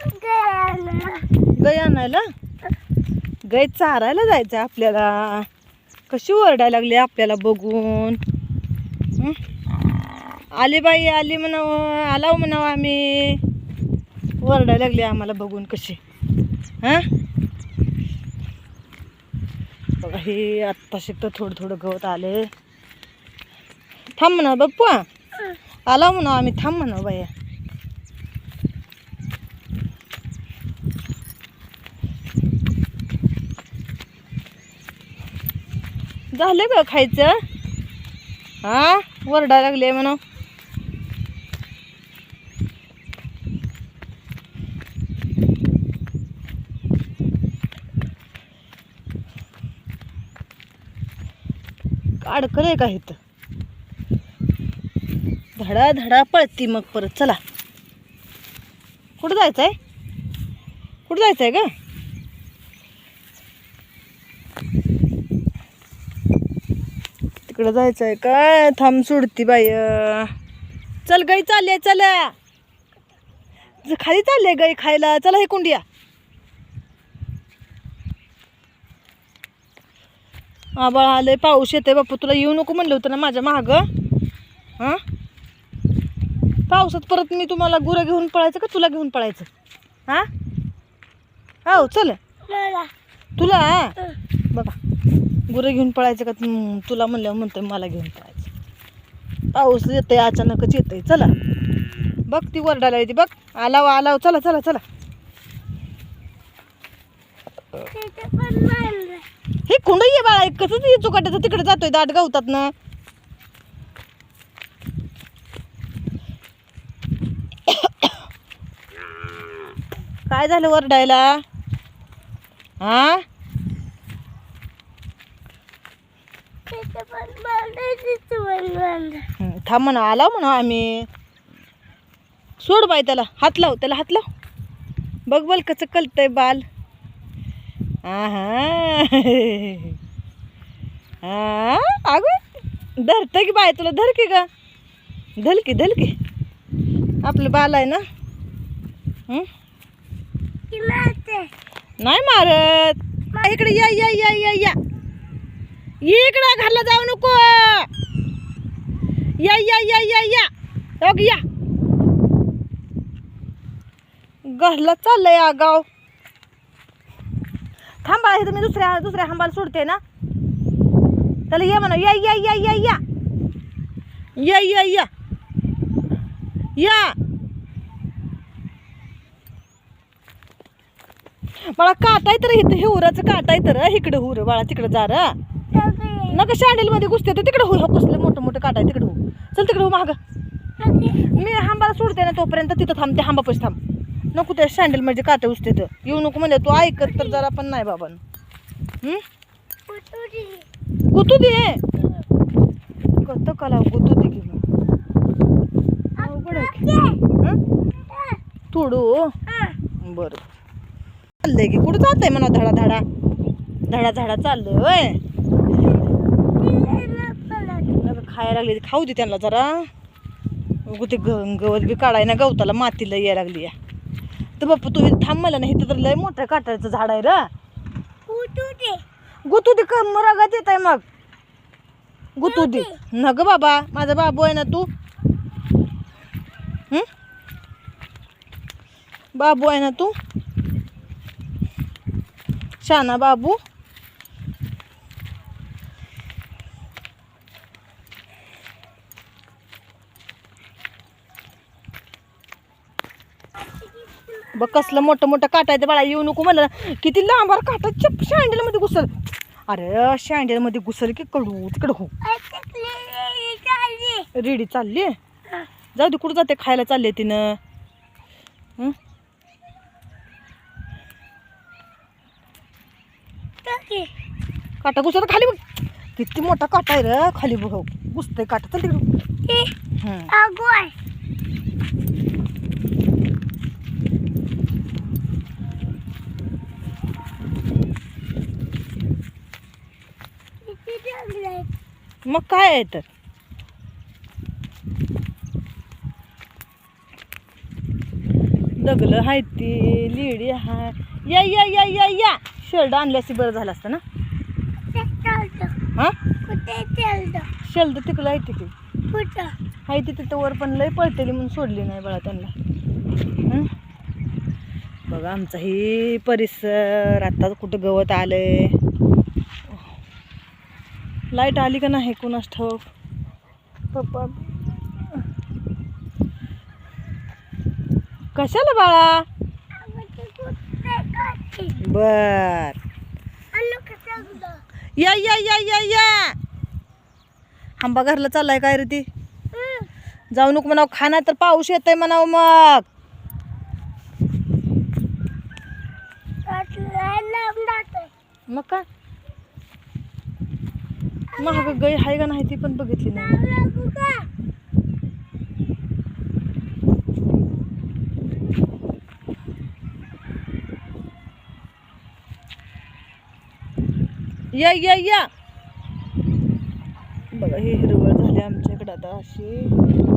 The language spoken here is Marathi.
गाय आणायला? गाय चारायला जायचं आपल्याला. कशी ओरडायला लागली आपल्याला बघून. आली बाई आली म्हणावं, आलाव म्हणावं आम्ही. ओरडायला लागली आम्हाला बघून कशी. हां बघा हे आत्ता शिकतं थोडं थोडं गवत आले. थांब म्हणा बाप्पा, आला म्हणा आम्ही, थांब म्हणा बाया. झालं का खायचं? हा वरडायला लागले म्हणा. अडकलंय का इथं? धडा धडा पळती मग परत. चला कुठं जायचंय? कुठं जायचंय ग? तिकडं जायचंय काय? थांब सोडती बाई. चल गाई चालले, चला खाली चालले गाई खायला. चला हे कुंडिया. आबाळ आलंय, पाऊस येते बापू. तुला येऊ नको म्हणलं होतं ना माझ्या माग. हां पावसात परत मी तुम्हाला गुरं घेऊन पळायचं का तुला घेऊन पळायचं? हां हो चल तुला बघा गुरं घेऊन पळायचं का तुला म्हणल्यावर म्हणतोय मला घेऊन पळायचं. पाऊस येतोय अचानकच येतोय. चला बघ ती वरडायला येते बघ. आलाव आलाव. चला चला चला. हे कुंड ये बाळा. कसं ये चुकाट्याचं तिकडे जातोय दाट गवतात ना. काय झालं वरडायला? हा थांब म्हणा, आला म्हणा आम्ही. सोड बाई त्याला, हात लाव त्याला, हात लाव. बघ बल कसं कलतय बाल. हा हा अगं धरतं की बाय तुला. धर की ग, धलकी धलकी. आपलं बाल आहे ना. नाही मारत. इकडे या या या या या. इकडं घरला जाऊ नको. या या या या या. बघ या घरला चाललंय आगाव. थांबा इथं मी दुसऱ्या हंबाला सोडते ना. त्याला ये म्हणा. या या या या या या या या या. बाळा काटाय तर इथं हे उराचं काटाय तर इकडं हुर बाळा. तिकडं जा र नका शँडल मध्ये घुसते तर तिकडं हो. कुसलं मोठं मोठं काटाय तिकडं हो. चल तिकडं हो माग. मी हांबाला सोडते ना तोपर्यंत तिथं थांब. त्या हांबापाशी थांब. नको त्या शँडल मध्ये काटे उचते तर येऊ नको म्हणजे. तू ऐकत तर जरा पण नाही बाबा. गुतू दे कत कला. गुतू दे घेऊन थोडू. बरं चाललंय की कुठं जात आहे म्हणा. धडा धडा धडा धडा चाललंय होय. खायला लागले खाऊ दे त्यांना जरा. ते गवत बी काढाय ना गवताला मातीला यायला लागली. तर बाप्पा तू थांब मला नाही. इथं तर लय मोठं काटायचं झाड आहे र. गुतू दे रगात येत आहे मग. गुतू दे न ग बाबा. माझा बाबू आहे ना तू. बाबू आहे ना तू. शाना बाबू. बघ कसलं मोठं मोठं काटायचं बाळा. येऊ नको म्हणलं. किती लांबार काटा शँडल मध्ये घुसल. अरे शँडल मध्ये घुसल की कडू तिकडं हो. रेडी चालली. जाऊ दे कुठं जाते. खायला चालले तिनं. काटा घुसत खाली बघ. किती मोठा काटा आहे रे खाली बघ. घुसतंय काटा. चल तिकडं. मग काय आहे तर. दगलं हाय ती लिडी हाय. या या या या या शेल्ड आणल्यासी बरं झालं असतं ना. हा शेल्ड तिकडं आहे तिकडे हाय ती तिथं वर पण लय पळतेली म्हणून सोडली नाही बाळा त्यांना. बघा आमचा ही परिसर. आता कुठं गवत आलंय. लाईट आली का नाही कुणास ठाऊक. पप्पा कशाला बाळा. बर या या या या या. आंबा घरला चाललाय काय रे ती. जाऊ नको म्हणाव खाना तर पाऊस येतोय म्हणाव. मग काय महाग गाय आहे का नाही ती पण बघितली नाही. या या या. बघा हे हिरवळ झाली आमच्याकडे आता अशी.